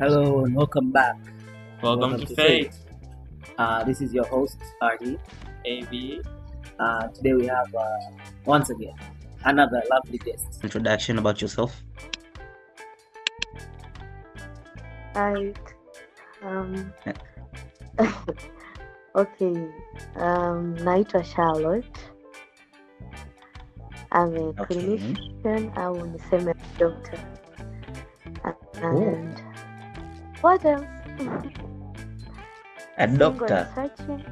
Hello and welcome back. Welcome to Faith. This is your host, RD. AB. Today we have, once again, another lovely guest. Introduction about yourself. Right. Okay. Naitwa Charlotte. I'm a clinician au niseme doctor. And what else? A doctor. Researching.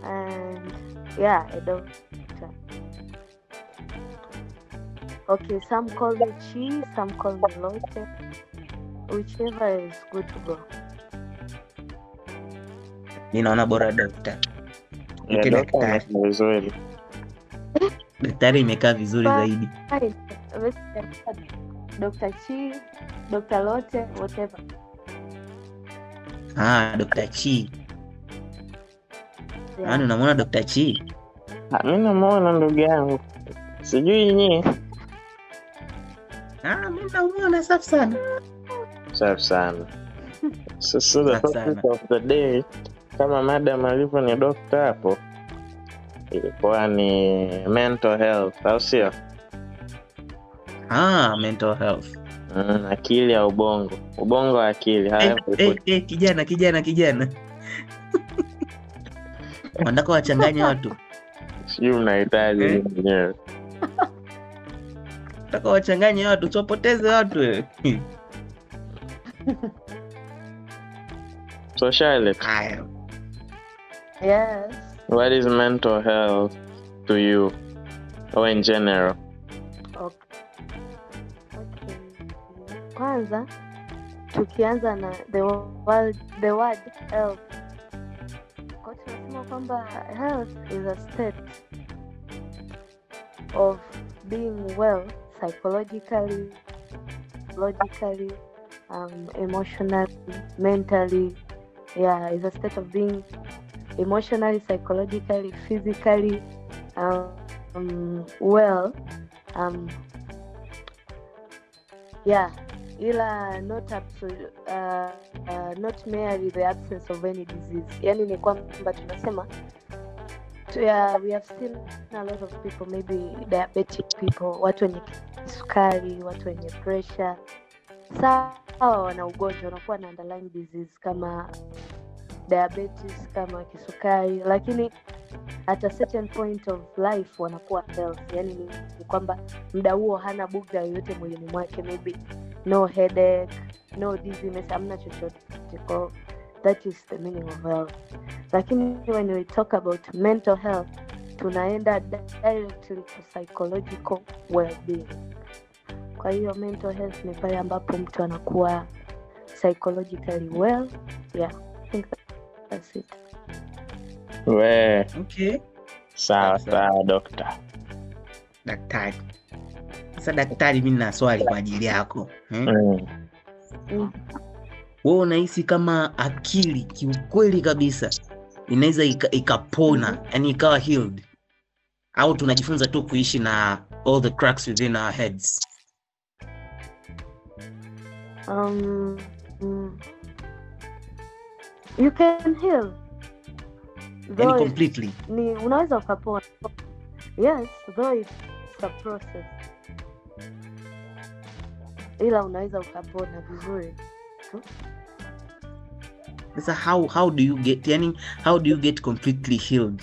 And yeah, a doctor. Okay, some call me Chi, some call me Lotte. Whichever is good to go. Ninaona bora doctor. Yeah, doctor vizuri. Daktari imekaa vizuri zaidi. Dr. Chi, Dr. Lotte, whatever. Dr. Chi. Yeah. Unamwona Dr. Chi? Mimi namuona ndugu yangu. Sijui nyinyi. Mimi namuona safi sana. Safi sana. So the topic of the day, kama madam alivyo ni doctor hapo, ilikuwa ni mental health, au sio? Mental health. Akili ya ubongo. Ubongo wa akili. Kijana. Wanataka wachanganye watu. Sijui unahitaji mwenyewe. Nataka wachanganye watu, tupoteze watu. So Charlotte. Yes. What is mental health to you, or in general? Okay. Kwanza tukianza na the word health. Kwa tunasema kwamba health is a state of being well psychologically, logically, emotionally, mentally. Yeah, is a state of being emotionally, psychologically, physically well. Ila not merely the absence of any disease. Yani ni kwamba tunasema we have seen a lot of people, maybe diabetic people, watu wenye kisukari, watu wenye pressure. Sawa, wana ugonjwa, wanakuwa na underlying disease kama diabetes, kama kisukari, lakini at a certain point of life wanakuwa health. Yani ni kwamba muda huo hana bugdha yoyote mwilini mwake, maybe no headache, no dizziness, hamna chochote. That is the meaning of health. Lakini when we talk about mental health, tunaenda directly to psychological well-being. Kwa hiyo mental health ni pale ambapo mtu anakuwa psychologically well. Yeah, I think that's it. Okay. Sawa, doctor. Daktari. Sasa daktari, mimi nina swali kwa ajili yako. Wewe unahisi kama akili kiukweli kabisa inaweza ikapona, yani ikawa healed, au tunajifunza tu kuishi na all the cracks within our heads? You can heal. Yani completely. Ni unaweza ukapona. Yes, though it's a process. Ila unaweza ukapona vizuri. Sasa how do you get completely healed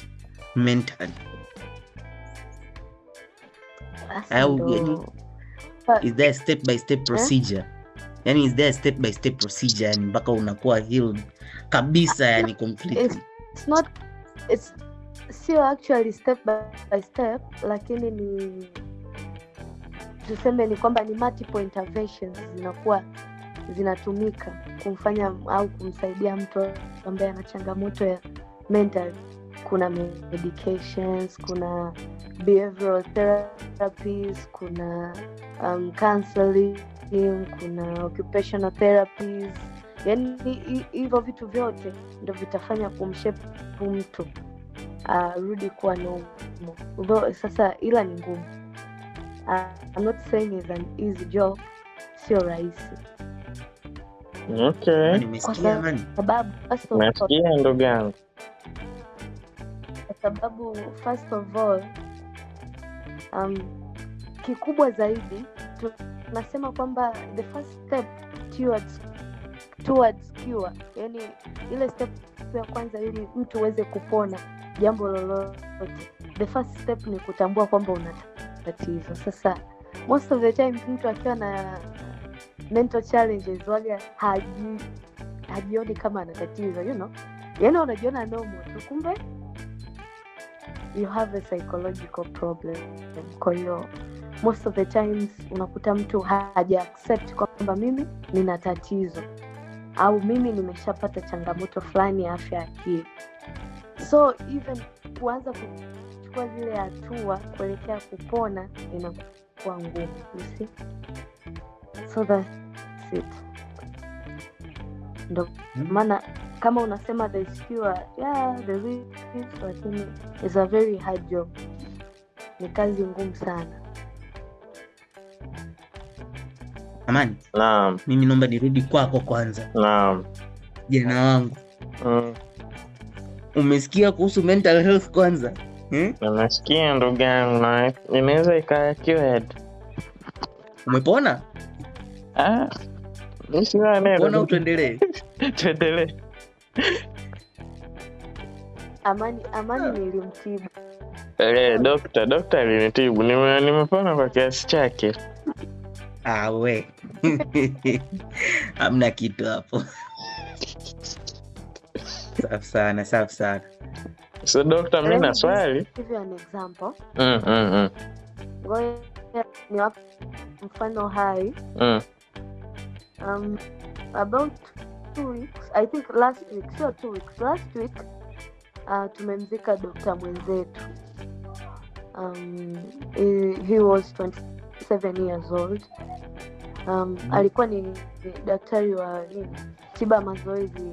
mentally? Is there a step by step procedure? Yani is there a step by step procedure yani mpaka unakuwa healed kabisa yani completely? It's sio actually step by step, lakini ni tuseme ni kwamba ni multiple interventions zinatumika kumfanya au kumsaidia mtu ambaye ana changamoto ya mental. Kuna medications, kuna behavioral therapies, kuna counseling, kuna occupational therapies. Yani hivyo vitu vyote ndio vitafanya kumshape mtu rudi kuwa normal. Sasa ila ni ngumu. I'm not saying it's an easy job, sio rahisi. Okay. Nimesikia Amani. Sababu Nasikia ndugu yangu. Kwa sababu first of all kikubwa zaidi tunasema kwamba the first step towards cure, yani ile step ya kwanza ili mtu uweze kupona jambo lolote, the first step ni kutambua kwamba una tatizo. Sasa most of the time mtu akiwa na mental challenges wale hajioni kama ana tatizo, yani unajiona normal tu, kumbe you have a psychological problem. Kwa hiyo most of the times unakuta mtu haja accept kwamba mimi nina tatizo au mimi nimeshapata changamoto fulani ya afya ya akili. So even kuanza kuchukua zile hatua kuelekea kupona inakuwa ngumu, you see. So that's it. Ndo maana kama unasema the cure, there is, lakini is a very hard job. Ni kazi ngumu sana. Amani. Naam. Mimi naomba nirudi kwako kwanza. Naam. Jana wangu. Umesikia kuhusu mental health kwanza? Nimesikia ndugu yangu, na inaweza ikawa cured. Umepona? Nisiwa neno. Mbona tuendelee? Tuendelee. Amani nilimtibu. Dokta alinitibu. Nimepona kwa kiasi chake. We. Hamna kitu hapo. Safi sana. So dokta, mimi na swali. Give you an example. Ni wapi mfano hai. About 2 weeks, I think last week, sio 2 weeks, last week tumemzika dokta mwenzetu. He was 27 years old. Alikuwa ni daktari wa tiba mazoezi,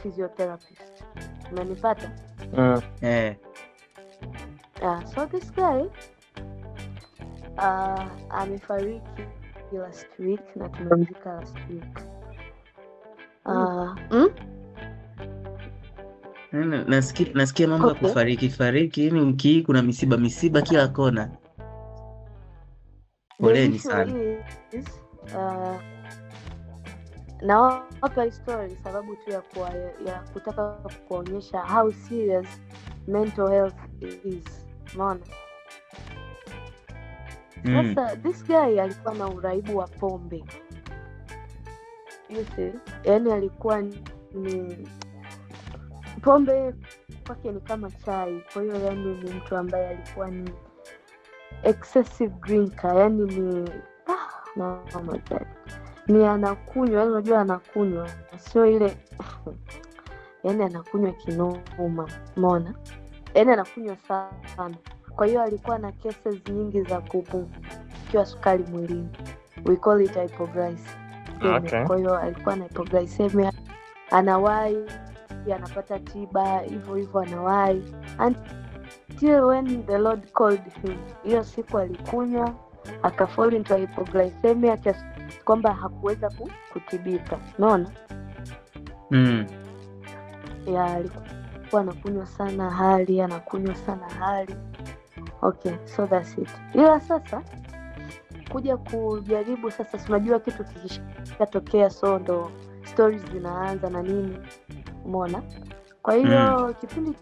physiotherapist. Unanipata? So this guy amefariki last week na tumemzika last week. Nasikia mambo ya kufariki yani wiki kuna misiba kila kona. Poleni sana. Na hapa story sababu tu ya kutaka kuonyesha how serious mental health is. Unaona? Sasa this guy alikuwa na uraibu wa pombe. You see? Yani alikuwa ni pombe kwake ni kama chai. Kwa hiyo yani ni mtu ambaye alikuwa ni excessive drinker. Yani ni oh my God. Ni anakunywa, yani unajua anakunywa. Sio ile yani anakunywa kinoma. Umeona? Yani anakunywa sana. Kwa hiyo alikuwa na cases nyingi za kupungukiwa sukari mwilini. We call it hypoglycemia. Okay. Kwa hiyo alikuwa na hypoglycemia. Anawahi, anapata tiba, hivyo anawahi. Until when the Lord called him. Hiyo siku alikunywa, akafall into hypoglycemia kiasi kwamba hakuweza kutibika. Unaona? Alikuwa anakunywa sana hali. Okay, so that's it. Ila sasa kuja kujaribu sasa, unajua kitu kikishatokea so ndo stories zinaanza na nini. Umeona? Kwa hiyo kipindi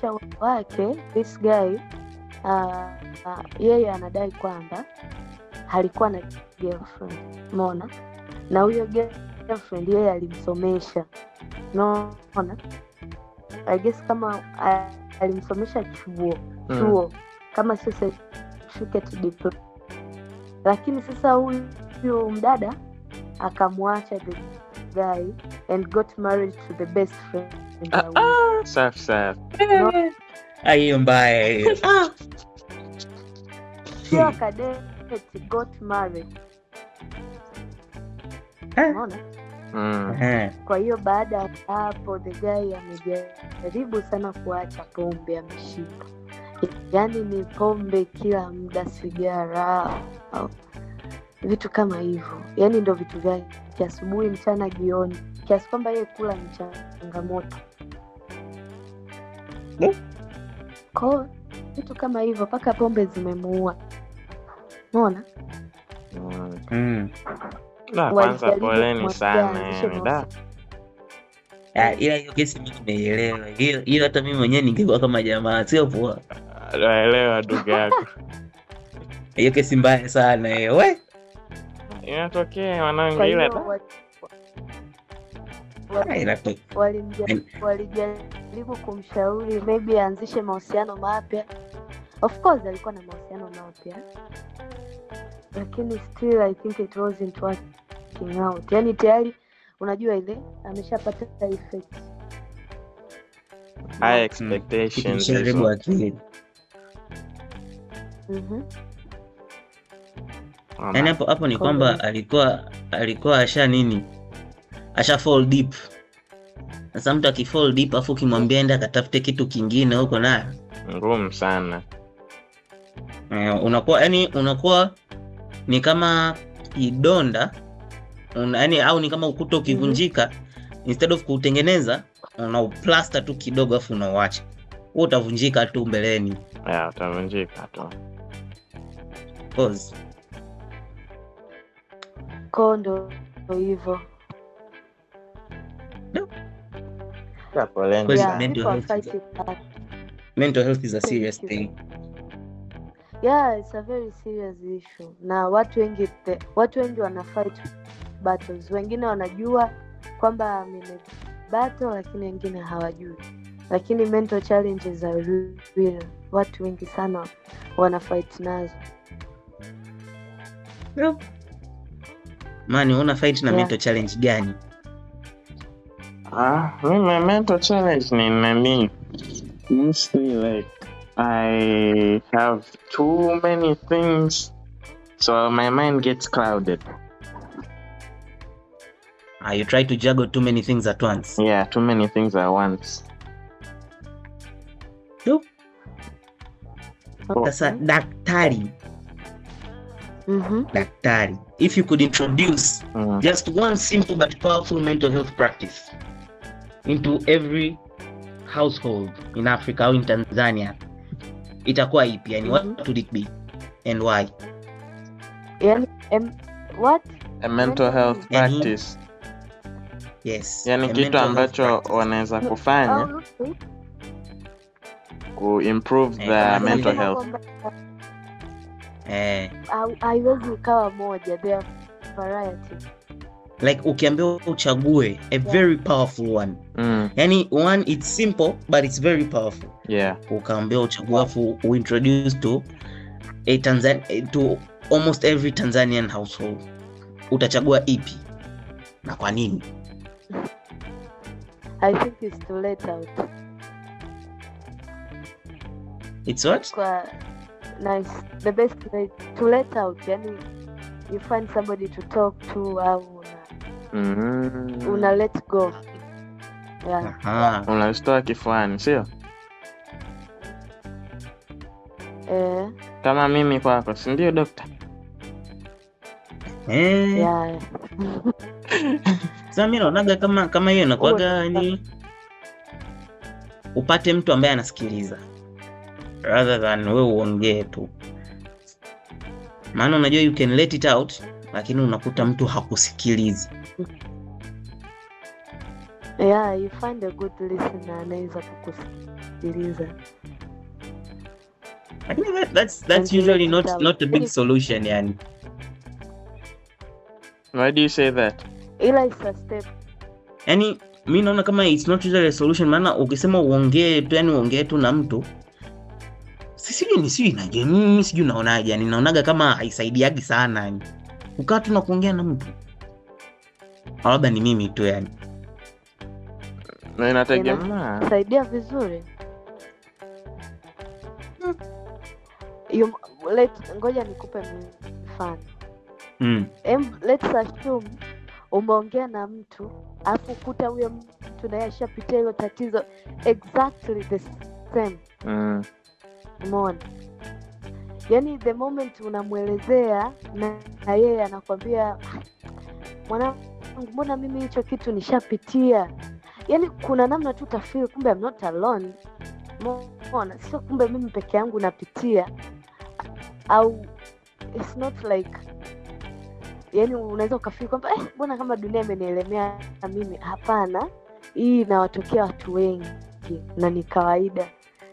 cha wake this guy yeye anadai kwamba alikuwa na girlfriend. Umeona? Na huyo girlfriend yeye alimsomesha. Unaona? I guess kama alimsomesha chuo kama sio certificate diploma. Lakini sasa huyu mdada akamwacha the guy and got married to the best friend. Safi. Hiyo mbaya hiyo. Sio akadate, got married. Unaona? Kwa hiyo baada ya hapo the guy amejaribu sana kuacha pombe, ameshinda. Yaani ni pombe kila muda, sigara. vitu kama hivyo. Yaani ndio vitu vyake asubuhi, mchana, jioni, kiasi kwamba yeye kula ni changamoto. Kwa vitu kama hivyo, paka pombe zimemuua. Unaona? Na kwanza poleni sana ila hiyo kesi mimi nimeelewa. Hiyo hata mimi mwenyewe ningekuwa kama jamaa sio poa. Naelewa ndugu yako. Hiyo kesi mbaya sana hiyo. We. Inatokea wanangu ile. Walijaribu kumshauri maybe aanzishe mahusiano mapya. Of course alikuwa na mahusiano mapya. Lakini still I think it wasn't working out. Yaani tayari unajua ile ameshapata effect. High expectations. Yaani hapo ni kwamba alikuwa asha fall deep. Sasa mtu akifall deep afu kimwambia enda akatafute kitu kingine huko naye ngumu sana. Unakuwa ni kama kidonda au ni kama ukuta ukivunjika, instead of kutengeneza unauplaster tu kidogo afu unauacha. Wewe utavunjika tu mbeleni. Utavunjika tu. Pause. Kondo hivyo. Mental health is a serious thing. Yeah, it's a very serious issue. Na watu wengi wana fight battles. Wengine wanajua kwamba battle, lakini wengine hawajui. Lakini mental challenges are real. Watu wengi sana wana fight nazo. Mani, una fight na mental challenge gani? My mental challenge ni nani? Mostly like I have too many things, so my mind gets clouded. You try to juggle too many things at once? Yeah, too many things at once. Sasa daktari. Daktari, if you could introduce just one simple but powerful mental health practice into every household in Africa or in Tanzania, itakuwa ipi? Yani what would it be and why? What? A mental health practice. Yes. Yani kitu ambacho wanaweza kufanya ku improve the mental health. Haiwezi ikawa moja, there are variety. Like ukiambiwa uchague a very powerful one. Yani one, it's simple but it's very powerful. Yeah. Ukaambiwa uchague afu uintroduce to to almost every Tanzanian household. Utachagua ipi? Na kwa nini? I think it's to let out. It's what? Nice. The best way to let out. Yani you find somebody to talk to au una let go. Yeah. Unashtoa kifuani, sio? Kama mimi kwako, si ndio dokta? Yeah. Sasa mimi naonaga kama hiyo inakuwaga ni upate mtu ambaye anasikiliza rather than wewe uongee tu. Maana unajua you can let it out, lakini unakuta mtu hakusikilizi. Yeah, you find a good listener anaweza kukusikiliza. I think that's usually not a big solution yani. Why do you say that? Ila it's a step. Yani mimi naona kama it's not usually a solution, maana ukisema uongee tu yani uongee tu na mtu sijui naonaje yani, naonaga kama haisaidiagi sana yani. Ukaa tu na kuongea na mtu. Labda ni mimi tu yani. Na inategemea. Saidia vizuri. Ngoja nikupe mfano. Let's assume umeongea na mtu afu kuta huyo mtu naye ashapitia hilo tatizo exactly the same. Umeona? yani the moment unamwelezea na yeye anakwambia mwanangu, mbona mimi hicho kitu nishapitia. Yani kuna namna tu utafeel kumbe I'm not alone. Mbona sio kumbe mimi peke yangu napitia, au it's not like, yani unaweza ukafeel kwamba mbona kama dunia imenielemea mimi. Hapana, hii inawatokea watu wengi na ni kawaida,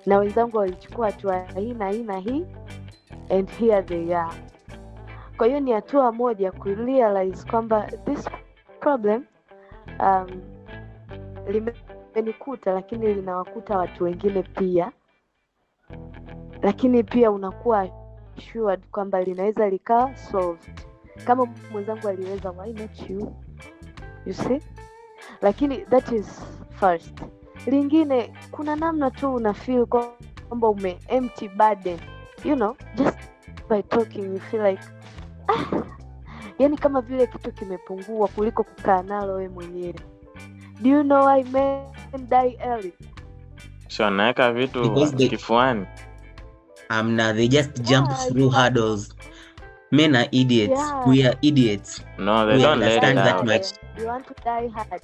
na wenzangu walichukua hatua hii na hii na hii, and here they are. Kwa hiyo ni hatua moja kurealize kwamba this problem limenikuta, lakini linawakuta watu wengine pia, lakini pia unakuwa assured kwamba linaweza likawa solved kama mwenzangu aliweza. Why not you see? Lakini that is first. Lingine, kuna namna tu una feel kwamba ume empty burden, you know, just by talking you feel like yani kama vile kitu kimepungua kuliko kukaa nalo wewe mwenyewe. Do you know why men die early? So anaweka vitu kifuani. They just jump through hurdles. Men are idiots. Yeah. We are idiots. No, they don't understand that much. You want to die hard.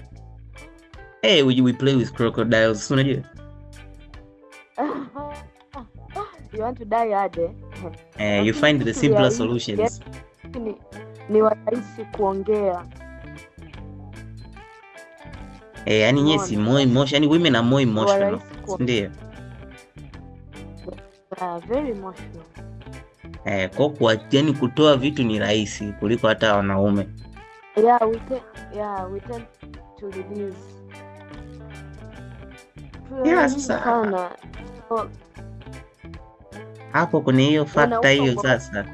Hey, we play with crocodiles. Unajua? You want to die hard, you find the simpler solutions. Ni rahisi kuongea. Yani yes, more emotion. Yani women are more emotional. Ndio. Very emotional. Kwa yani kutoa vitu ni rahisi kuliko hata wanaume. We tend to release. Sasa hapo kuna hiyo factor hiyo sasa.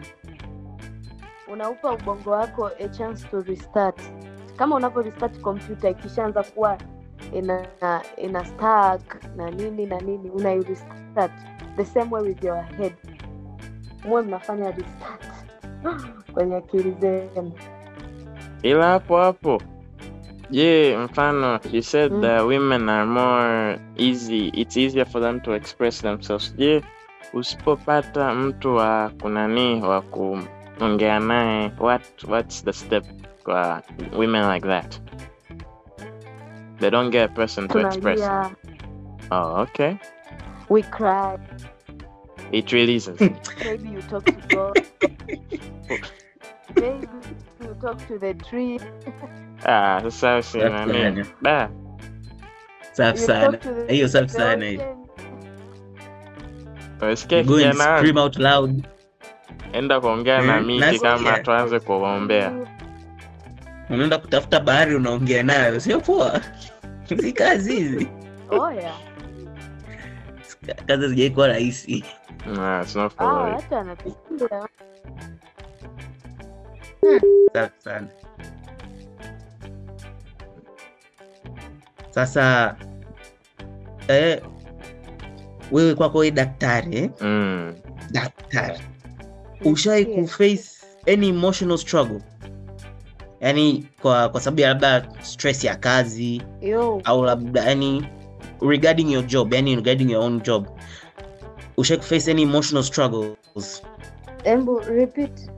Unaupa ubongo wako a chance to restart. Kama unapo restart computer ikishaanza kuwa ina stuck na nini una restart the same way with your head. Mwe mnafanya restart kwenye akili zenu. Ila hapo mfano you said that women are more easy, it's easier for them to express themselves. Usipopata mtu wa kunani wa kuongea naye, what's the step for women like that? They don't get a person to express. Oh, okay. We cry. It releases. Maybe you talk to God. Maybe you talk to the tree. Sasa si nani? Safi sana. Hiyo safi sana hiyo. Scream out loud. Enda kuongea na miti kama tuanze kuombea. Unaenda kutafuta bahari unaongea nayo, sio poa. Si kazi hizi. Kazi zijaikuwa rahisi. It's not for me. Hata anapitia. Safi sana. Sasa wewe kwako wewe daktari daktari, ushai kuface any emotional struggle? Yani kwa sababu ya labda stress ya kazi au labda yani regarding your job, yani regarding your own job, ushai kuface any emotional struggles? Repeat.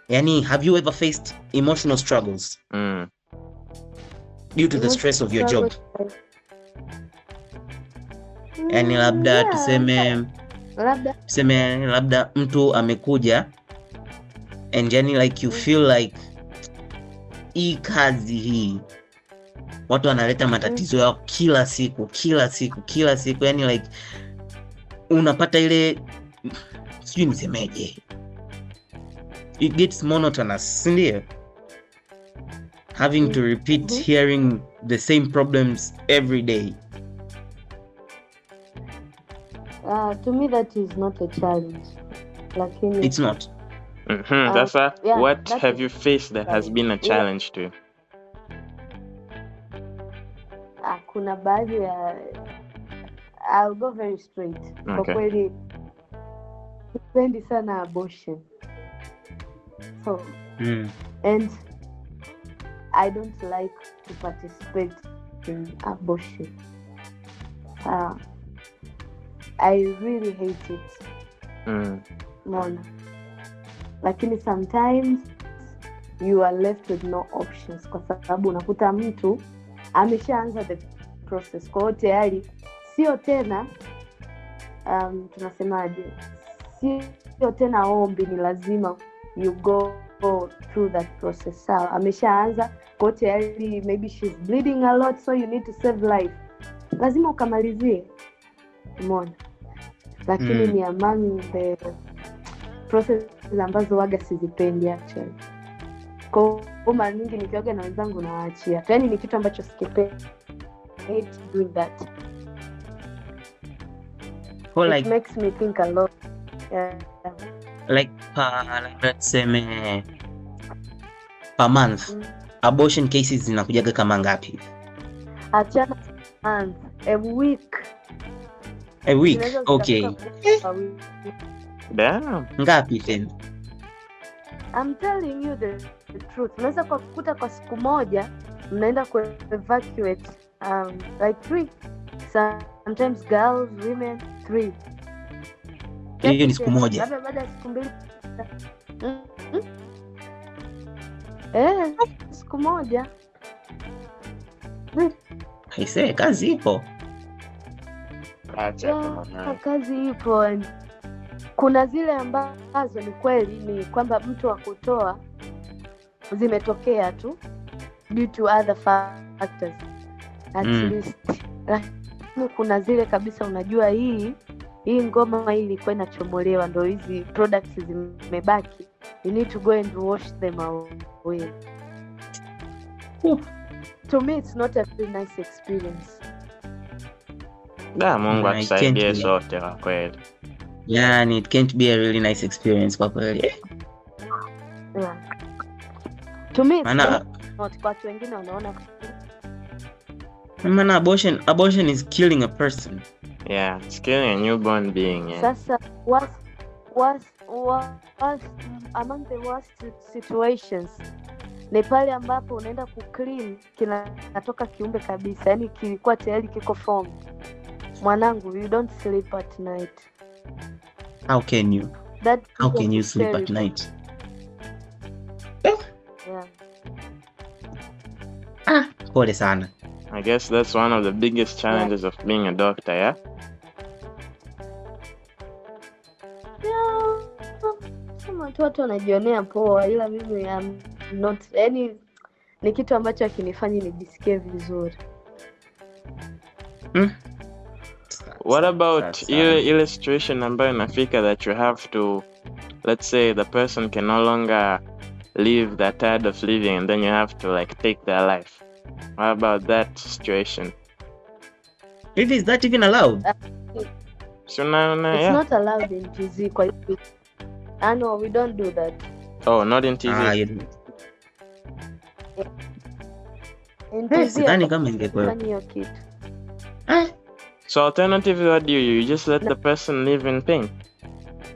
Yani have you ever faced emotional struggles due to the stress of your job? Yani labda tuseme labda mtu amekuja and yani like you feel like hii kazi hii watu wanaleta matatizo yao kila siku yani like unapata ile sijui nisemeje, it gets monotonous, ndio? Having to repeat hearing the same problems every day. To me that is not a challenge. Lakini it's not. That's what have you faced that has been a challenge to you? Kuna baadhi ya I'll go very straight. Kwa kweli sipendi sana abortion. So and I don't like to participate in abortion. I really hate it. umeona, lakini sometimes you are left with no options, kwa sababu unakuta mtu ameshaanza the process, kwa hiyo tayari sio tena tunasemaje, sio tena ombi, ni lazima you go through that process. Sawa, ameshaanza, kwa hiyo tayari maybe she's bleeding a lot, so you need to save life, lazima ukamalizie, umeona. Lakini ni among the process ambazo waga sizipendi actually. Kwa mara nyingi nikiwaga na wenzangu nawaachia, yaani ni kitu ambacho sikipendi, hate doing that. Or It like makes me think a lot. like let's say per month abortion cases zinakujaga kama ngapi? Achana month, a week. A week? Zinaweza Okay. zikafika a week. Damn. Ngapi tena? I'm telling you the truth. Unaweza kukuta kwa siku moja mnaenda ku evacuate like 3. Sometimes girls, women 3. Hiyo ni siku moja. Labda baada ya siku 2. Siku moja. Haise, kazi ipo. Acha Yeah, kazi ipo. Kuna zile ambazo ni kweli ni kwamba mtu wa kutoa zimetokea tu due to other factors at least. Lakini kuna zile kabisa unajua hii ngoma hii ilikuwa inachomolewa, ndio hizi products zimebaki, you need to go and wash them away. To me it's not a very nice experience. Mungu atusaidie sote kwa kweli. Yeah, it can't be a really nice experience kwa kweli. Yeah. To me it's Maana not, kwa watu wengine wanaona abortion is killing a person. Yeah, it's killing a newborn being. Yeah. Sasa was among the worst situations ni pale ambapo unaenda kuclean kinatoka kiumbe kabisa, yani kilikuwa tayari kiko formed. Mwanangu, you don't sleep at night. How can you sleep at night? Yeah. Pole sana. I guess that's one of the biggest challenges of being a doctor, yeah? Yeah. Sema watu wanajionea poa, ila mimi am not, yani ni kitu ambacho akinifanyi nijisikie vizuri. What about ile situation ambayo inafika that you have to, let's say the person can no longer live, they're tired of living, and then you have to like take their life? What about that situation? If is that even allowed? So It's not allowed in TZ. No, we don't do that. Oh, not in TZ. In TZ, sidhani kama ingekuwa. hiyo kitu. So alternatively, what do you just let the person live in pain?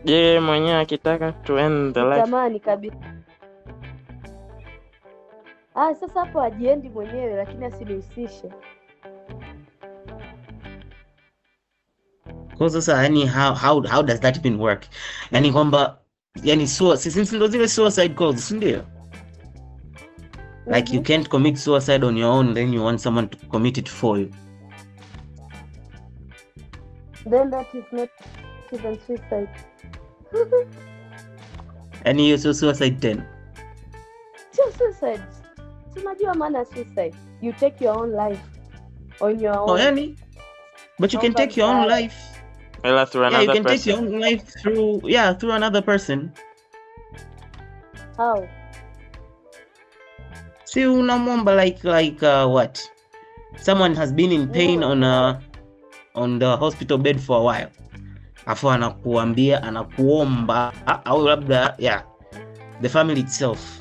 Je, mwenyewe akitaka to end the life? Tamani kabisa. Sasa hapo ajiendi mwenyewe, lakini asinihusishe. Kwa sasa yani how does that even work? Yani kwamba yani since ndo zile suicide calls, ndio? Like you can't commit suicide on your own, then you want someone to commit it for you. Then that is not even suicide. Yani hiyo sio suicide tena. Sio suicide. Unajua maana suicide? You take your own life on your own. Yani, but you can take your own life. Through another you can person. take your own life through another person. How? See, unamwomba like what? Someone has been in pain on the hospital bed for a while. Afu anakuomba au labda the family itself.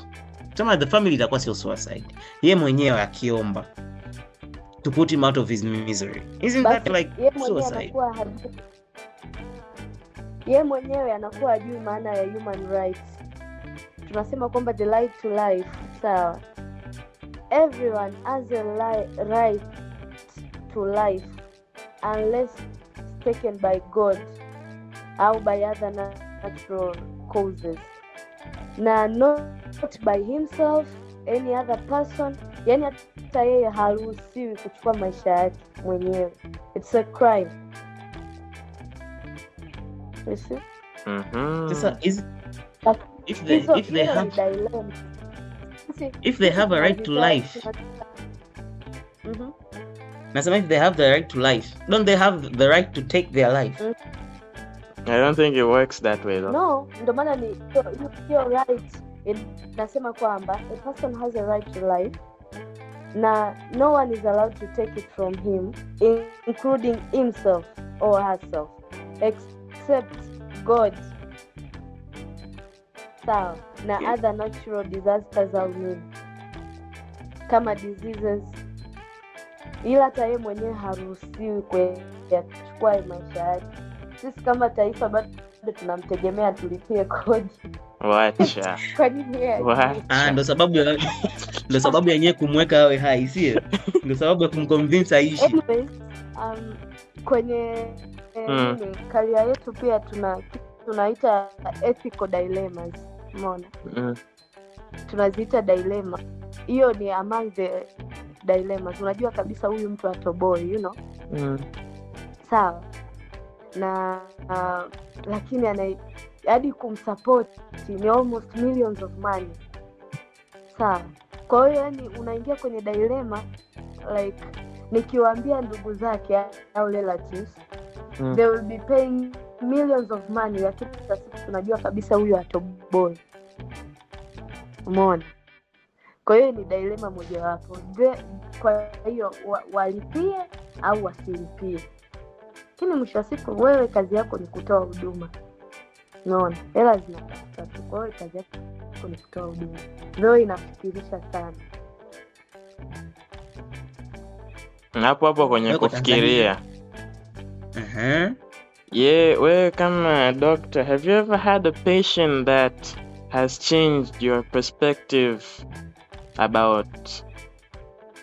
Kama the family itakuwa sio suicide. Yeye mwenyewe akiomba to put him out of his misery. Isn't that like suicide? Yeye mwenyewe anakuwa hajui maana ya human rights. Tunasema kwamba the right to life. Sawa. Everyone has a right to life unless taken by God or by other natural causes na not by himself, any other person. Yani hata yeye haruhusiwi kuchukua maisha yake mwenyewe. It's a crime. You see? Sasa if they have a right to life, nasema if they have the right to life, don't they have the right to take their life? I don't think it works that way though. No, ndo maana ni your right. Nasema kwamba a person has a right to life na no one is allowed to take it from him, including himself or herself, except God. Sawa. Na other natural disasters au nini kama diseases, ila hata yeye mwenyewe haruhusiwi kuchukua maisha yake. Sisi kama taifa bado tunamtegemea tulipie kodi. Wacha. Kwa nini yeye? Ndo sababu yenyewe kumweka awe hai, sio? Ndo sababu ya kumconvince aishi. Anyways, kwenye career yetu pia tunaita ethical dilemmas. Umeona? Tunaziita dilemma. Hiyo ni among the dilemmas. Unajua kabisa huyu mtu atoboi, you know? Sawa. Na lakini hadi kumsupport ni almost millions of money. Sawa. Kwa hiyo yani unaingia kwenye dilemma like nikiwaambia ndugu zake au relatives they will be paying millions of money, lakini sasa tunajua kabisa huyu atoboi. Umeona? Kwa hiyo ni dilemma mojawapo. Kwa hiyo walipie au wasilipie. Lakini mwisho wa siku wewe kazi yako ni kutoa huduma. Unaona? Hela zinatafuta tu. Kwa hiyo kazi yako ni kutoa huduma. Ndio inafikirisha sana. Hapo kwenye kufikiria. Wewe kama doctor, have you ever had a patient that has changed your perspective about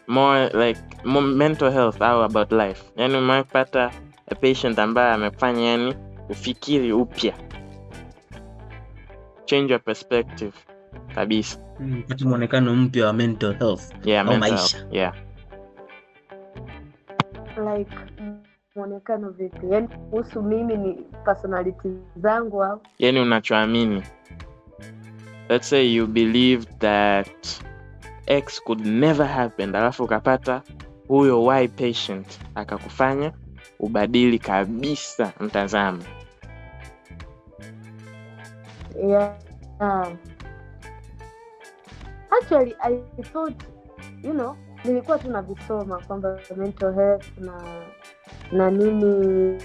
more mental health or about life? Yani umepata a patient ambaye amefanya yani ufikiri upya, change your perspective kabisa, kupata muonekano mpya wa mental health au maisha. Like muonekano vipi? Yani kuhusu mimi ni personality zangu au yani unachoamini. Let's say you believe that X could never happen, alafu ukapata huyo Y patient akakufanya ubadili kabisa mtazamo. Actually I thought, you know, nilikuwa tunavisoma kwamba mental health na nini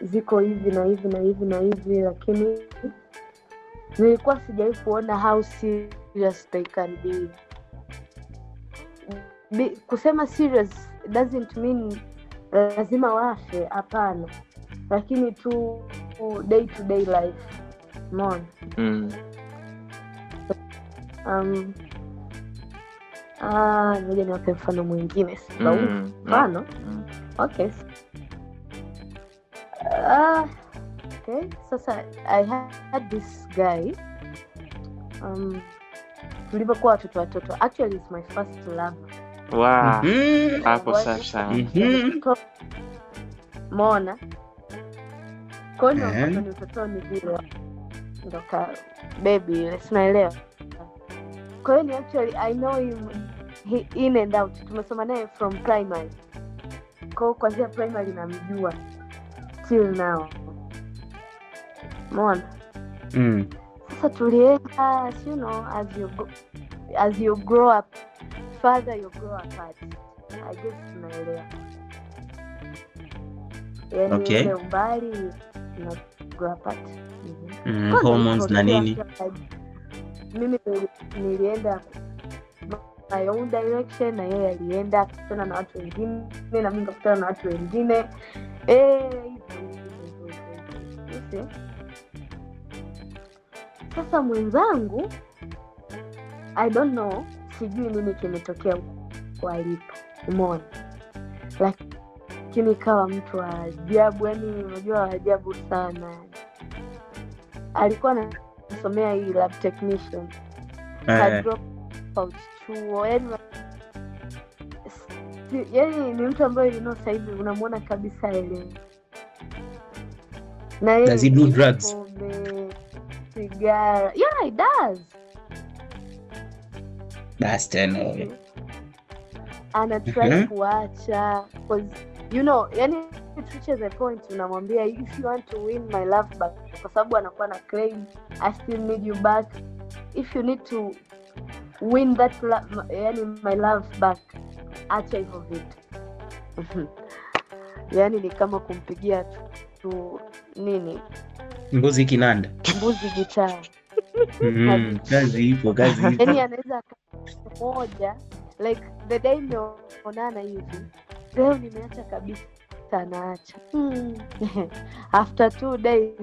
ziko hivi na hivi na hivi na hivi, lakini nilikuwa sijawahi kuona how serious they can be. Kusema serious doesn't mean lazima wafe, hapana, lakini tu day to day life. Umeona? Ngoja niwape mfano mwingine. Mfano? Okay. Okay, sasa I had this guy. Tulipokuwa watoto. Actually it's my first love. Wow. Hapo sasa. Umeona? Kwa hiyo ni utotoni vile. Ndoka baby, let's naelewa. Kwa hiyo actually I know him in and out. Tumesoma naye from primary. Kwa kuanzia primary namjua till now. Umeona? Sasa tulienda, you know, as you grow up further, you grow apart. I guess tunaelewa. Yani okay. Ile umbali na grow apart. Hormones na nini? Mimi nilienda my own direction na yeye alienda kukutana na watu wengine na mimi nikakutana na watu wengine. Sasa mwenzangu I don't know, sijui nini kimetokea kwa alipo. Umeona? Lakini kawa mtu wa ajabu, yani unajua ajabu sana. alikuwa anasomea hii lab technician. Ka drop out chuo. Yani ni mtu ambaye sasa hivi unamwona kabisa ile. Na yeye does he do drugs? Cigar. Yeah, he does. That's ten. Ana try kuacha because yani it reaches a point unamwambia if you want to win my love back, kwa sababu anakuwa na claim I still need you back. If you need to win that yani my love back, acha hivyo vitu. Yani ni kama kumpigia tu nini? Mbuzi kinanda. Mbuzi gitaa. Kazi ipo. Yani anaweza moja like the day mmeonana hivi, leo nimeacha kabisa, naacha. After 2 days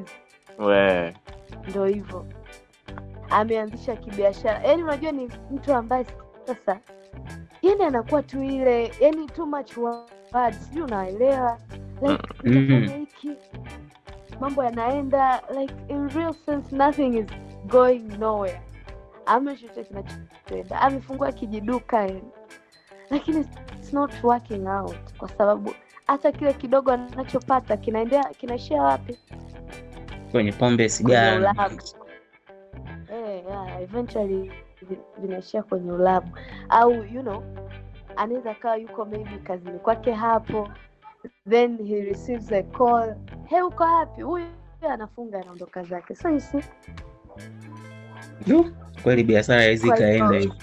ndio hivyo ameanzisha kibiashara. Yani unajua ni mtu ambaye sasa yani anakuwa tu ile yani too much words, sijui unaelewa, like nitafanya hiki, mambo yanaenda like in real sense nothing is going nowhere. Ameshote kinachoenda, amefungua kijiduka lakini it's not working out, kwa sababu hata kile kidogo anachopata kinaishia wapi? Kwenye pombe, sigara. Eventually vinaishia kwenye ulabu. Au anaweza kawa yuko maybe kazini kwake hapo, then he receives a call, hey, uko wapi? Huyu anafunga anaondoka zake. So you see, kweli biashara hizi kaenda hivi.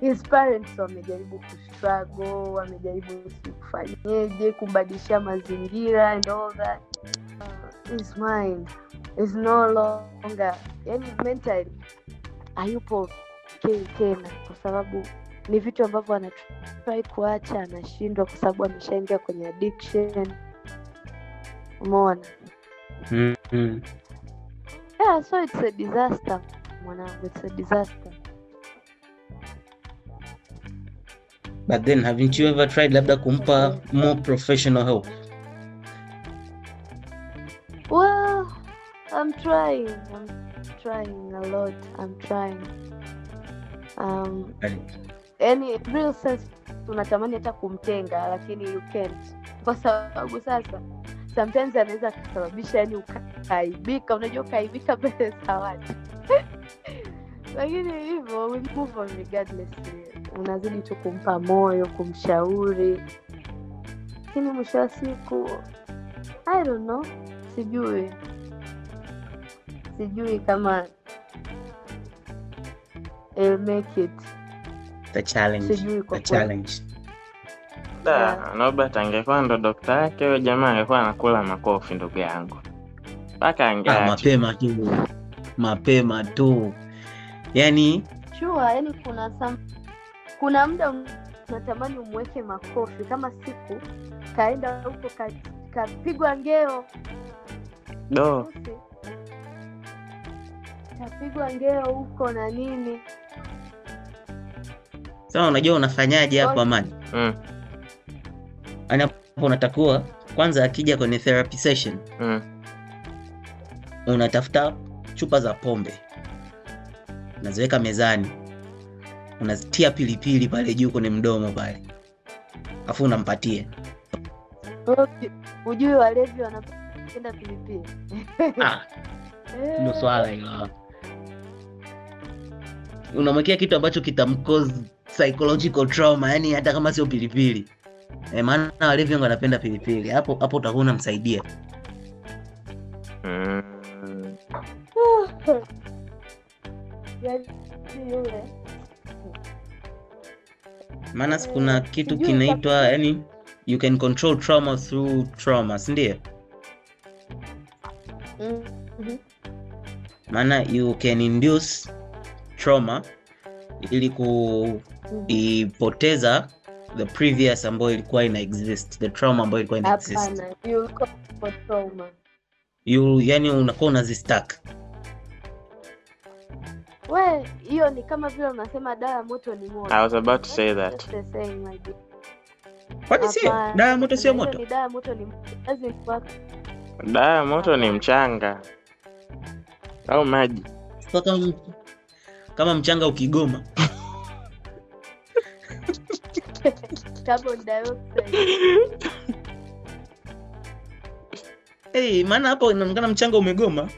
His parents wamejaribu kustruggle, wamejaribu kufanyeje kumbadilisha mazingira and all that. His mind is no longer, yani mentally hayupo tena, kwa sababu ni vitu ambavyo anatry kuacha, anashindwa kwa sababu ameshaingia kwenye addiction. Umeona? Yeah, so it's a disaster, mwanangu, it's a disaster. But then haven't you ever tried labda kumpa more professional help? Well, I'm trying a lot. I'm trying. Any real sense tunatamani hata kumtenga, lakini you can't. Kwa sababu sasa sometimes anaweza kusababisha yani ukaibika, unajua ukaibika mbele za watu. Lakini hivyo we move on regardless. Unazidi tu kumpa moyo, kumshauri. Lakini mwisho wa siku I don't know, sijui kama I'll make it. The challenge. Nobert angekuwa ndo dokta yake, huyo jamaa angekuwa anakula makofi ndugu yangu. Paka angeacha. Mapema tu. Yani yani kuna muda unatamani umweke makofi, kama siku kaenda huko kapigwa ngeo. Kapigwa ngeo huko na nini. Sawa, unajua unafanyaje hapo Amani? Hapo unatakiwa kwanza akija kwenye therapy session. Unatafuta chupa za pombe. Unaziweka mezani. Unazitia pilipili pale juu kwenye mdomo pale. Afu unampatia. Ujui walevi wanapenda pilipili. Ndio swala hilo. Unamwekea kitu ambacho kitamcause psychological trauma, yani hata kama sio pilipili. Maana walevi wengi wanapenda pilipili. Hapo utakuwa unamsaidia. Maana kuna kitu kinaitwa yani you can control trauma through trauma, ndio? Maana you can induce trauma ili kuipoteza the previous ambayo ilikuwa ina exist, the trauma ambayo ilikuwa ina exist. Hapana, you call for trauma. Yani unakuwa unazistack. Hiyo ni kama vile unasema dawa moto ni moto. I was about to say that. Kwani sio? Dawa moto sio moto. Ni dawa moto ni moto. Dawa ya moto ni mchanga au maji. Sasa kama mchanga ukigoma. Carbon dioxide. Maana hapo inaonekana mchanga umegoma.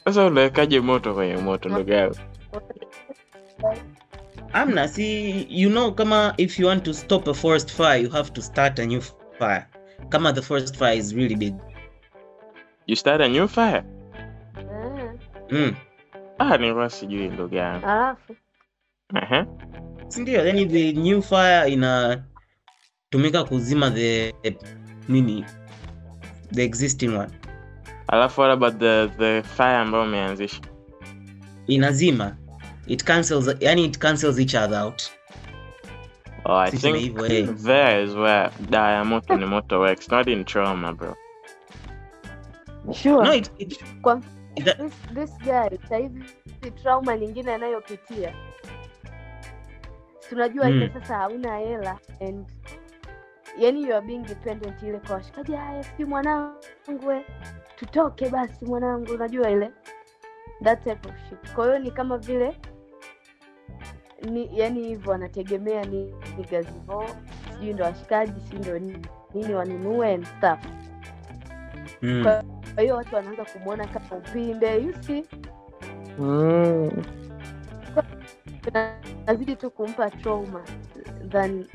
Sasa unawekaje moto kwenye moto ndugu yangu? Amna, see, kama if you want to stop a forest fire, you have to start a new fire. Kama the forest fire is really big. You start a new fire? Mm. Ni sijui ndugu yangu. Alafu. Ndio, yani the new fire inatumika kuzima the existing one. Alafu what about the fire ambayo umeanzisha? Inazima. It cancels each other out. I think there is where dawa ya moto ni moto works, not in trauma, bro. Sure. No, this guy sasa hivi trauma nyingine anayopitia. Tunajua ile sasa hauna hela and yani you are being dependent ile kwa shikaji, si mwanangu tutoke basi mwanangu, unajua ile that type of shit. Kwa hiyo ni kama vile yani hivyo anategemea ni gazivo, sijui ndo washikaji, sijui ndo nini wanunue and stuff. Kwa hiyo watu wanaanza kumuona kama upinde, you see. Nazidi tu kumpa trauma than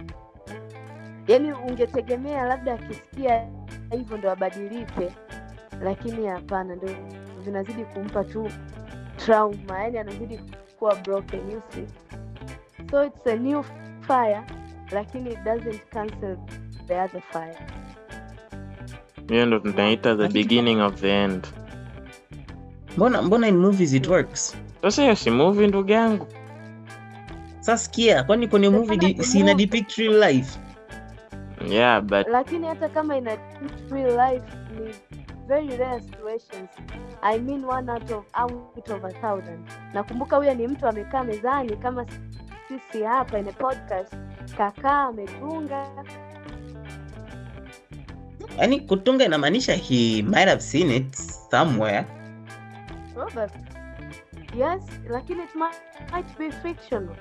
yani ungetegemea labda akisikia hivyo ndo abadilike, lakini hapana, ndio vinazidi kumpa tu trauma, yani anazidi kuwa broken, you see. So it's a new fire, lakini it doesn't cancel the other fire. Hiyo ndo tunaita the beginning of the end. Mbona in movies it works? Sasa hiyo si movie ndugu yangu. Sasa sikia, kwani kwenye movie si ina depict real life? Yeah, but lakini hata kama ina real life ni very rare situations. I mean 1 out of 1,000. Nakumbuka huyo ni mtu amekaa mezani kama sisi hapa in a podcast, kakaa ametunga. Yaani kutunga inamaanisha he might have seen it somewhere. Probably. Yes, lakini it might be fictional.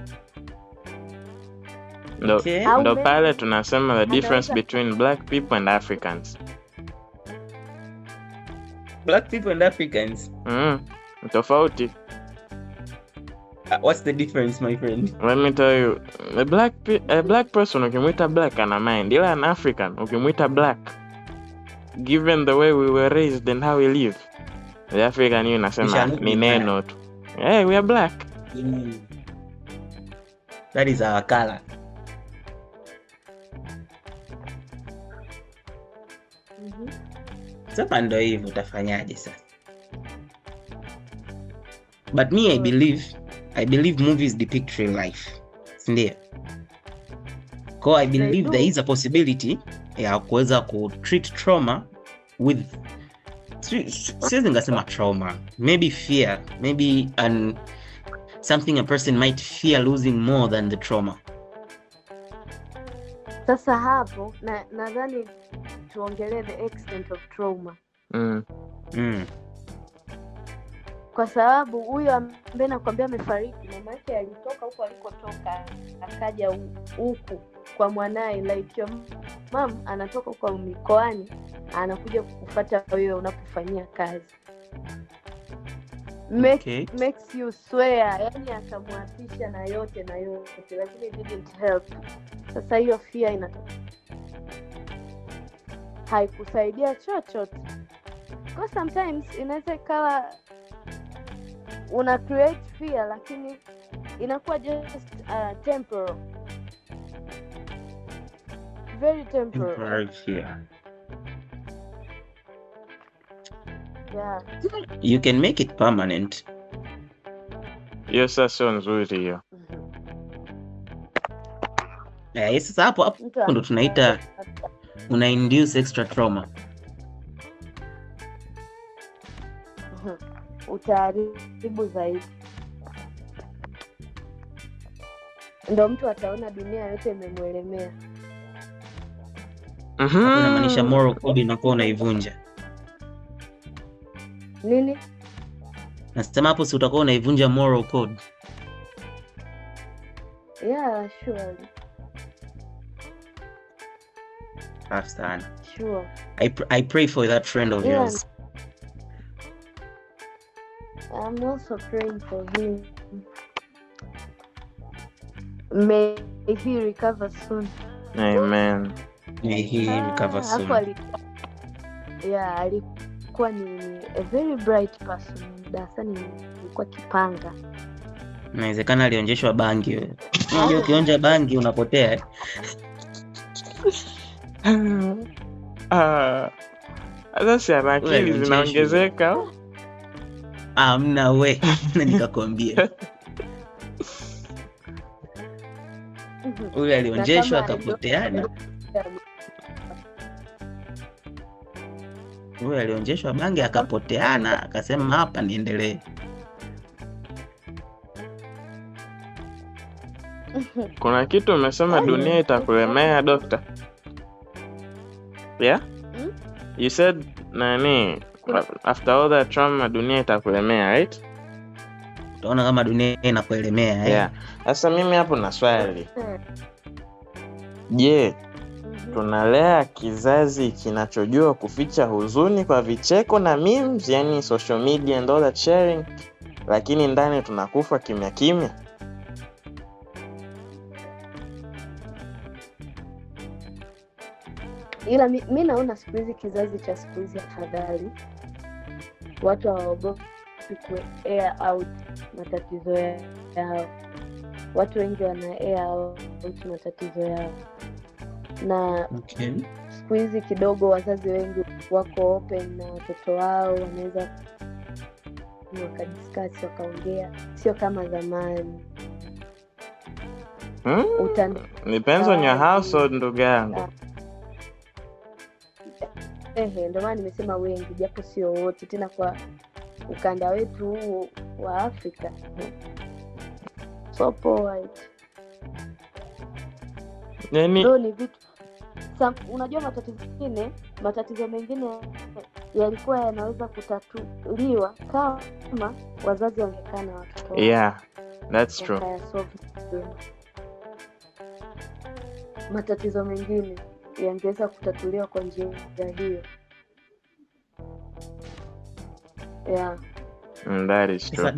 Ndo pale tunasema the difference between black people and Africans. Black people and Africans? Tofauti. What's the difference, my friend? Let me tell you. A black person ukimwita black ana mind. Ila an African ukimwita black, given the way we were raised and how we live, the African you nasema ni neno tu. Hey, we are black. That is our color. Sasa ndo hivyo utafanyaje sasa? But me I believe movies depict real life. Sindio? Kwa I believe there is a possibility ya kuweza ku treat trauma with siwezi ngasema trauma, maybe fear, maybe something a person might fear losing more than the trauma. Sasa hapo nadhani tuongelee the extent of trauma. Kwa sababu huyo ambaye nakwambia amefariki, mama yake alitoka huko alikotoka akaja huku kwa mwanae, like your mom anatoka huko mikoani anakuja kukufuata wewe unapofanyia kazi. Makes you swear, yani akamwapisha na yote lakini it didn't help. Sasa hiyo fear haikusaidia chochote. Because sometimes inaweza ikawa una create fear lakini inakuwa just temporal. Very temporal fear. Yeah. You can make it permanent. Yes, sasa nzuri hiyo. Sasa hapo ndo tunaita una induce extra trauma. Utaharibu zaidi. Ndio mtu ataona dunia yote imemwelemea. Inamaanisha moral code inakuwa unaivunja. Nini? Nasema hapo si utakuwa unaivunja moral code. Yeah, sure. Safi sana. Sure. I pray for that friend of Yeah. yours. I'm also praying for him. May he recover soon. Amen. May he recover Hapo soon. alikuwa ni a very bright person. Darasani alikuwa kipanga. Inawezekana alionjeshwa bangi wewe. Unajua ukionja bangi unapotea. Sasa ana akili zinaongezeka. Mna we nikakwambia. Huyu alionjeshwa akapoteana. Huyu alionjeshwa bangi akapoteana, akasema hapa niendelee. Kuna kitu umesema dunia itakulemea, doctor. Yeah? You said nani after all that trauma dunia itakulemea, right? Utaona kama dunia inakuelemea. Yeah. Sasa mimi hapo na swali. Je, tunalea kizazi kinachojua kuficha huzuni kwa vicheko na memes, yani social media and all that sharing, lakini ndani tunakufa kimya kimya? Ila mi naona siku hizi kizazi cha siku hizi afadhali. Watu hawaogopi air out matatizo yao. Watu wengi wana air out matatizo yao. Na Okay. siku hizi kidogo wazazi wengi wako open na watoto wao, wanaweza wakadiscuss, wakaongea, sio kama zamani. Depends on your household, ndugu yangu. Ndio maana nimesema wengi, japo sio wote, tena kwa ukanda wetu huu wa Afrika. So white. Yaani Ni vitu unajua matatizo mengine yalikuwa yanaweza kutatuliwa kama wazazi wangekaa na watoto. Yeah, that's true. Matatizo mengine yangeweza kutatuliwa kwa njia hiyo. Yeah. That is true.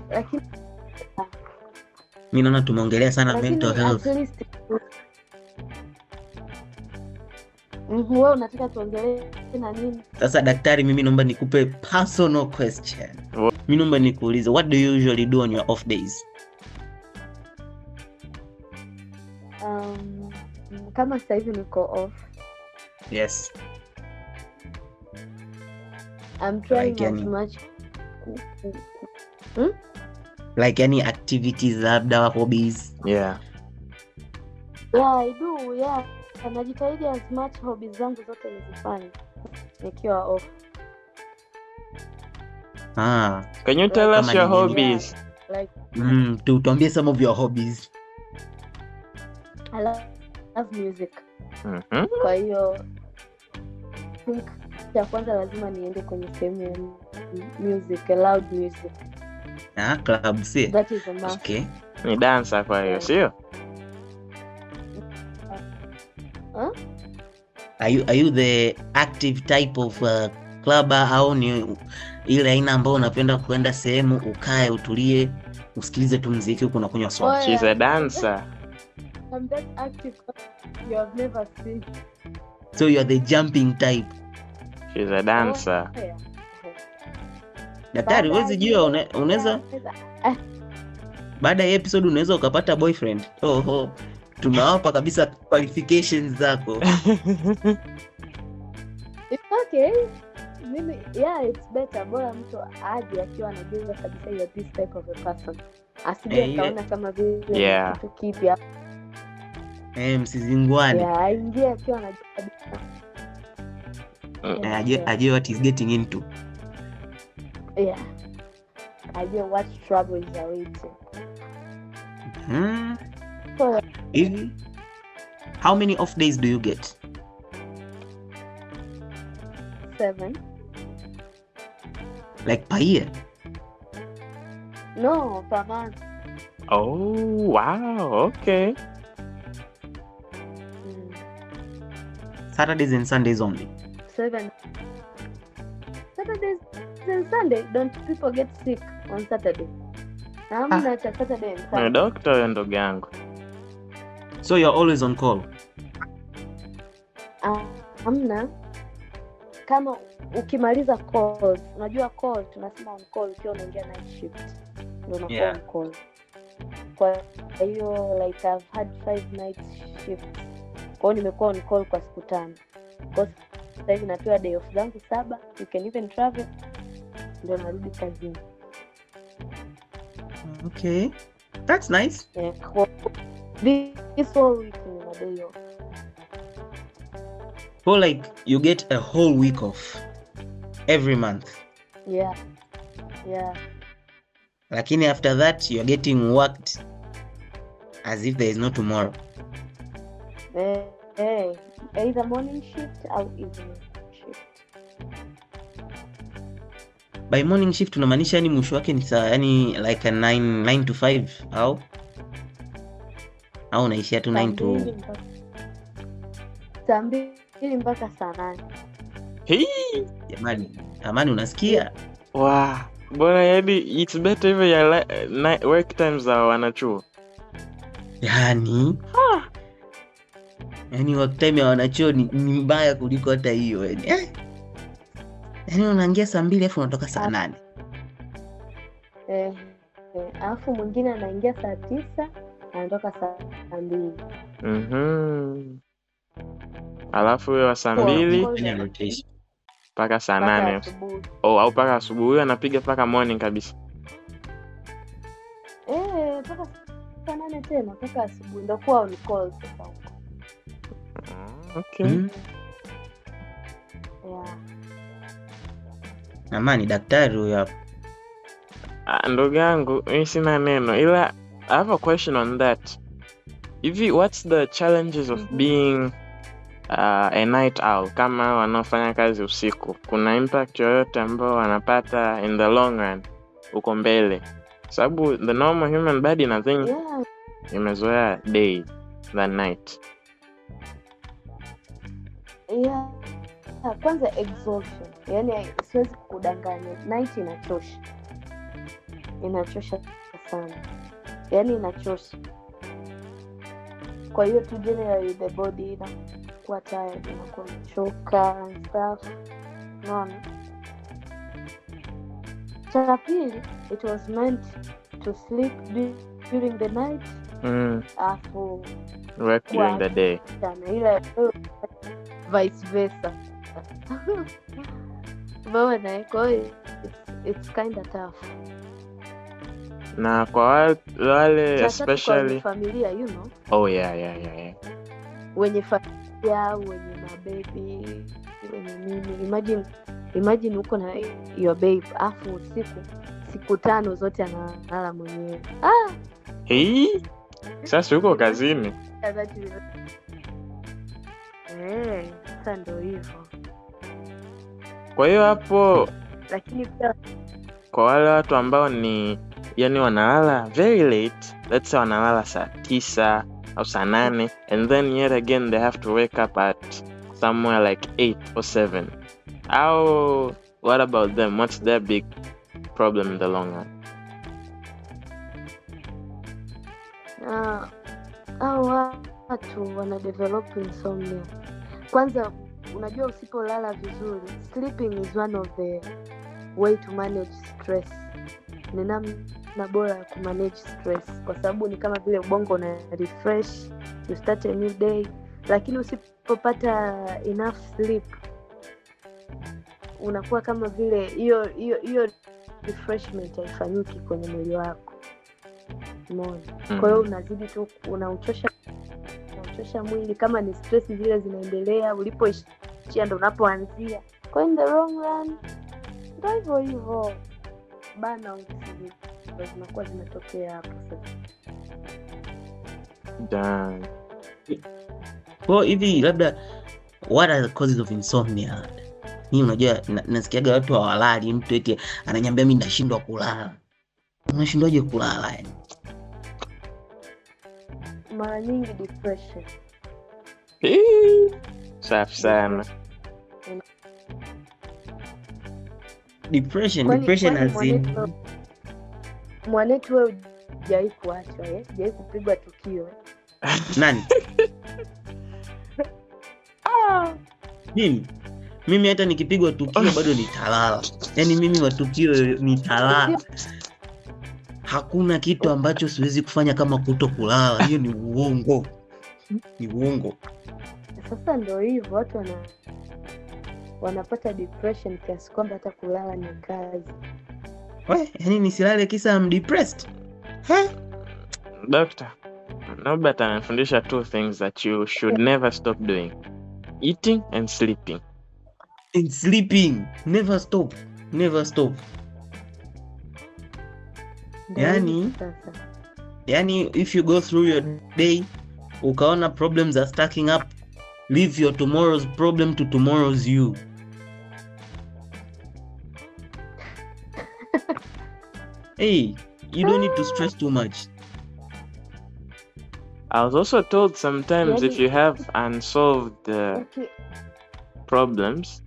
Lakini mimi naona tumeongelea sana mental health. Wewe unataka tuongelee na nini? Sasa daktari, mimi naomba nikupe personal question. Mimi naomba nikuulize, what do you usually do on your off days? Kama sasa hivi niko off. Yes. I'm trying as much. Like any activities, labda hobbies? Yeah. Yeah, I do. Yeah. Najitahidi as much hobbies zangu zote nizifanye nikiwa off. Can you tell us your hobbies? Like tuambie some of your hobbies. I love music. Kwa hiyo think ya kwanza lazima niende kwenye sehemu ya music, loud music. Club see. That is a must. Okay. Ni dancer kwa hiyo, sio? Are you the active type of clubber au ni ile aina ambayo unapenda kwenda sehemu ukae utulie usikilize tu muziki huko unakunywa soda? She's a dancer. I'm that active you have never seen. So you are the jumping type. She's a dancer. Daktari, huwezi jua unaweza baada ya episode unaweza ukapata boyfriend. Tunawapa kabisa qualifications zako. It's okay. Mimi, yeah, it's better. Bora mtu aje akiwa anajua kabisa you are this type of a person. Asije kaona kama vile kitu kipya. Msizingwane. Yeah, aingie akiwa anajua kabisa. Ajue what is getting into. Yeah. Ajue what trouble is awaiting. So, how many off days do you get? 7. Like per year? No, per month. Oh, wow. Okay. Saturdays and Sundays only? 7 Saturdays and Sunday. Don't people get sick on Saturday? Hamna cha Saturday and Na Sunday. doctor huyo ndugu yangu. So you're always on call? Hamna. Kama ukimaliza call, unajua call tunasema on call ukiwa unaingia night shift. Ndio unakuwa Yeah. on call. Kwa hiyo like I've had 5 night shifts. Kwa hiyo nimekuwa on call kwa siku 5. Kwa sasa hivi napewa day off zangu 7. You can even travel. Ndio narudi kazini. Okay. That's nice. Yeah. This whole week in a day off. So like you get a whole week off every month. Yeah. Lakini after that you're getting worked as if there is no tomorrow. Either morning shift or evening shift. By morning shift unamaanisha yani mwisho wake ni saa yani like a 9 to 5 au unaishia tu 9 to saa 2 mpaka saa 8. Hii. Jamani unasikia? Wow. Bora yaani it's better even ya work times za wanachuo. Yani work time ya wanachuo ni mbaya kuliko hata hiyo yani. Yani unaingia saa 2 alafu unatoka saa 8. Alafu mwingine anaingia saa 9 anatoka saa 2. Alafu huyo saa 2 mpaka saa 8. Au mpaka asubuhi. Huyo anapiga mpaka morning kabisa. Mpaka saa 8 tena mpaka asubuhi ndio kwa on call sasa. Okay. Yeah. Amani daktari huyo. Ndugu yangu, mimi sina neno ila I have a question on that. What's the challenges of being a night owl kama wanaofanya kazi usiku? Kuna impact yoyote ambao wanapata in the long run uko mbele? Sababu the normal human body na thing imezoea day than night. Yeah. Kwanza exhaustion. Yaani siwezi kudanganya. Night inachosha sana. Yaani inachosha. Kwa hiyo tu generally the body inakuwa tired, inakuwa imechoka and stuff. Unaona? Cha pili, it was meant to sleep during the night. Afu work during the day. Ila vice versa. Mbona kwa hiyo it's kind of tough. Na kwa wale especially familia, you know. Oh yeah. Wenye familia, wenye mababy, wenye nini. Imagine uko na your babe afu siku 5 zote analala mwenyewe. Sasa uko kazini. Sasa ndio hivyo. Kwa hiyo hapo lakini pia kwa wale watu ambao ni yani wanalala very late, let's say wanalala saa 9 au saa 8 and then yet again they have to wake up at somewhere like 8 or 7. What about them? What's their big problem in the long run? Watu wana develop insomnia. Kwanza unajua usipolala vizuri, sleeping is one of the way to manage stress. Ni namna bora ya kumanage stress kwa sababu ni kama vile ubongo una refresh, you start a new day. Lakini usipopata enough sleep unakuwa kama vile hiyo refreshment haifanyiki kwenye mwili wako. Umeona? Kwa hiyo unazidi tu unauchosha mwili, kama ni stress zile zinaendelea, ulipoishia ndo unapoanzia. Kwa in the long run ndio hivyo bana, zinakuwa zimetokea hapo sasa. Kwa hivi labda what are the causes of insomnia? Mimi unajua nasikiaga watu hawalali, mtu eti ananiambia mimi nashindwa kulala. Unashindwaje kulala yani? Mara nyingi depression. Safi sana. Depression azin. Mwanetu wewe hujawahi kuachwa, hujawahi kupigwa tukio. Nani? Mimi hata nikipigwa tukio bado nitalala. Yaani mimi matukio nitalala. Hakuna kitu ambacho siwezi kufanya kama kutokulala. Hiyo ni uongo. Ni uongo. Sasa ndio hivyo watu wanapata depression kiasi kwamba hata kulala ni kazi. Yaani nisilale kisa I'm depressed? Doctor, Norbert anafundisha 2 things that you should never stop doing. Eating and sleeping. And sleeping. Never stop. Never stop. Yani if you go through your day ukaona problems are stacking up, leave your tomorrow's problem to tomorrow's you. Hey, you don't need to stress too much. I was also told sometimes if you have unsolved problems,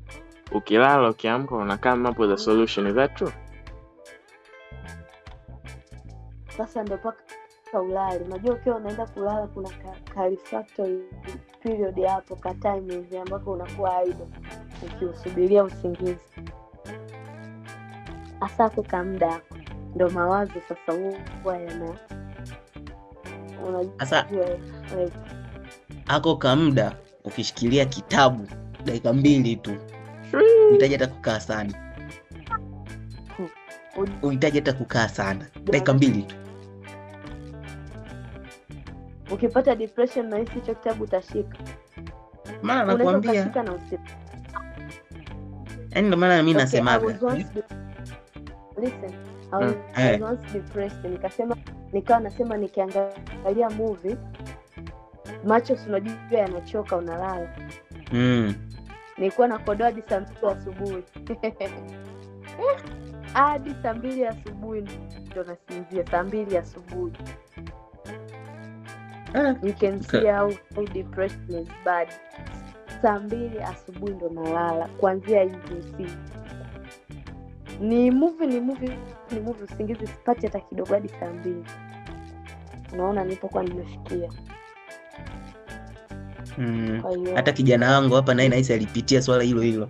ukilala ukiamka una come up with a solution. Is that true? Sasa ndio paka ulali. Unajua ukiwa unaenda kulala kuna refractory period hapo ka time hivi ambapo unakuwa idle ukisubiria usingizi. Asa kwa muda ndio mawazo sasa huwa yana Asa ako kamda ukishikilia kitabu dakika 2 tu. Unahitaji hata kukaa sana. Unahitaji hata kukaa sana. Dakika 2 tu. Ukipata depression na hicho kitabu utashika. Maana nakwambia. Unashika na usiku. Ndio maana mimi nasemaga. Listen, I was once depressed. Nikawa nasema nikiangalia movie macho unajua yanachoka unalala. Nilikuwa nakodoa hadi saa 2 asubuhi. Hadi saa 2 asubuhi ndio nasinzia, saa 2 asubuhi. You can see how depression is bad. Saa 2 asubuhi ndo nalala kuanzia hivi usiku. Ni movie usingizi sipati hata kidogo hadi saa 2. Unaona nilipokuwa nimefikia. Hata kijana wangu hapa naye naisi alipitia swala hilo.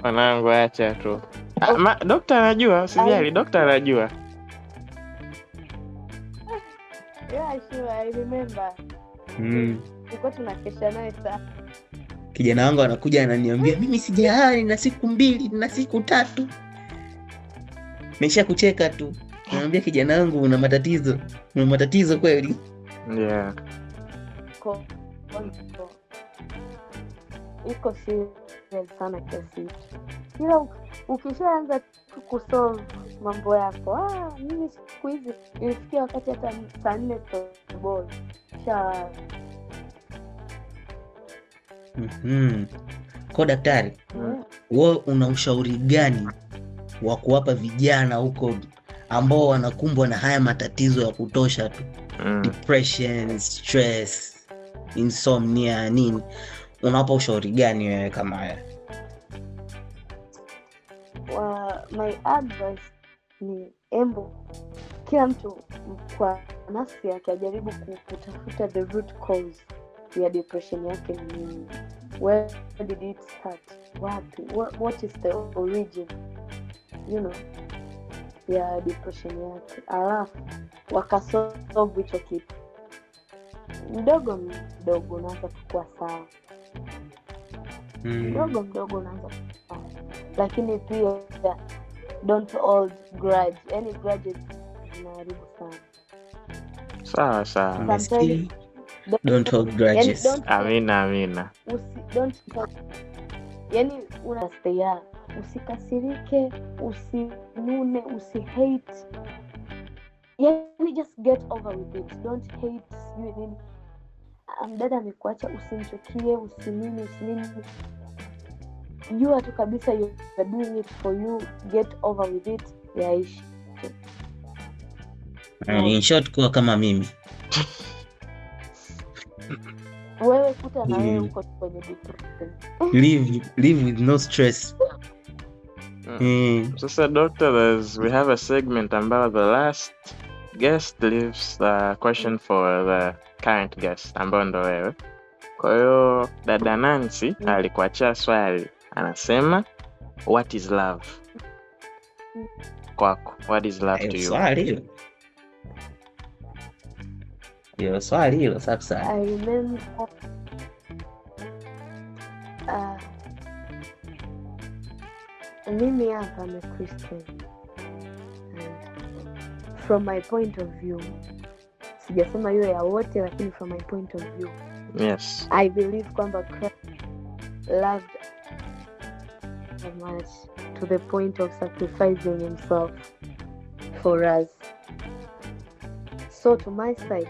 Mwanangu acha tu. Daktari anajua, usijali, daktari anajua. Yeah, sure, I remember. Tulikuwa tunakesha naye sana. Kijana wangu anakuja ananiambia mimi sijali na siku 2 na siku 3. Nimesha kucheka tu. Ananiambia kijana wangu una matatizo kweli. Yeah. Iko serious sana kiasi. Kila ukishaanza kusolve mambo yako, mimi siku hizi ilifikia wakati hata saa 4 ball. Kwa daktari, wewe una ushauri gani wa kuwapa vijana huko ambao wanakumbwa na haya matatizo ya kutosha tu? Depression, stress, insomnia nini? Unawapa ushauri gani wewe kama haya? My advice ni kila mtu kwa nafsi yake ajaribu kutafuta the root cause ya depression yake ni nini. Where did it start? What is the origin? Ya depression yake. Alafu wakasolve hicho kitu. Mdogo unaanza kukua sawa. Mdogo unaanza kukua sawa. Lakini pia don't hold grudge. Any grudges zinaharibu sana. Sawa. Don't hold grudges. Amina. Don't hold. Yani unastay. Usikasirike, usinune, usihate. Yani just get over with it. Don't hate. Mdada amekuacha, usimchukie, usinini. jua tu kabisa you are doing it for you, get over with it, yaishi. In short, kuwa kama mimi. Wewe kuta na wewe uko kwenye depression. Live with no stress. So, Doctor, we have a segment about the last guest leaves the question for the current guest, ambao ndo wewe. Kwa hiyo dada Nancy alikuachia swali, anasema what is love? Kwako, what is love to you? Swali hilo. Yo, swali hilo sasa. I remember mimi hapa I'm a Christian. And from my point of view, sijasema hiyo ya wote, lakini from my point of view, yes, I believe kwamba Christ loved so much to the point of sacrificing himself for us. So to my side,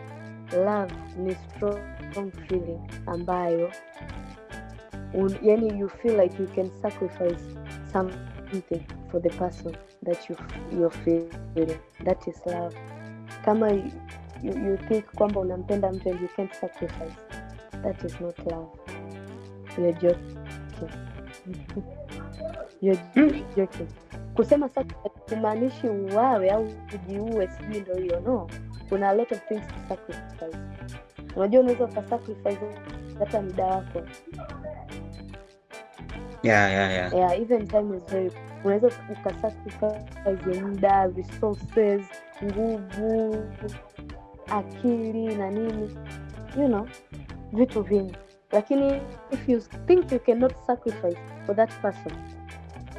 love ni strong feeling ambayo yani you feel like you can sacrifice something for the person that you're feeling. That is love. Kama you think kwamba unampenda mtu and you can't sacrifice, that is not love. You're joking. You're joking. Kusema sacrifice maanishi uwawe au ujiue, sijui ndio hiyo. No, kuna a lot of things to sacrifice. Unajua unaweza ukasacrifice hata muda wako. Yeah. Even time is very. Unaweza ukasacrifice muda, resources, nguvu, akili na nini, you know, vitu vingi. Lakini if you think you cannot sacrifice for that person,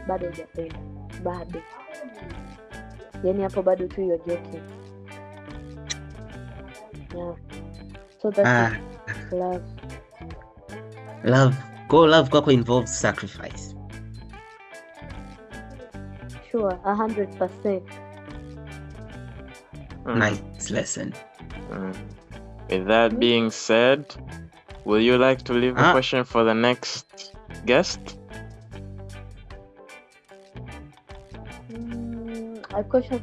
bado hujapenda, bado. Yani hapo bado tu you're joking. Yeah. So that's love. Love kwako involves sacrifice. Sure, 100%. Nice lesson. With that being said, will you like to leave a question for the next guest? A question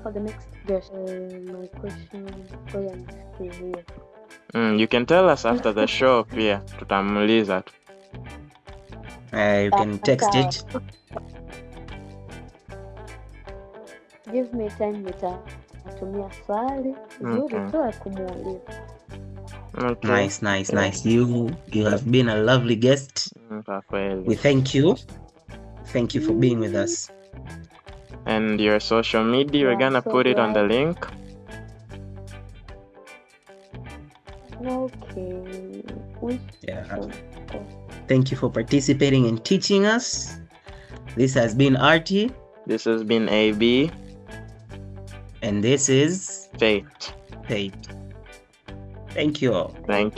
for the next guest. My question for the next year. You can tell us after the show pia, tutamuuliza tu. You can text it. Give me time, nitatumia swali zuri tu kumuuliza. Okay. Nice. You have been a lovely guest. We thank you. Thank you for being with us. And your social media, we're gonna put it on the link. Okay. Yeah. Thank you for participating and teaching us. This has been RT. This has been AB. And this is Fate. Thank you all. Thank you.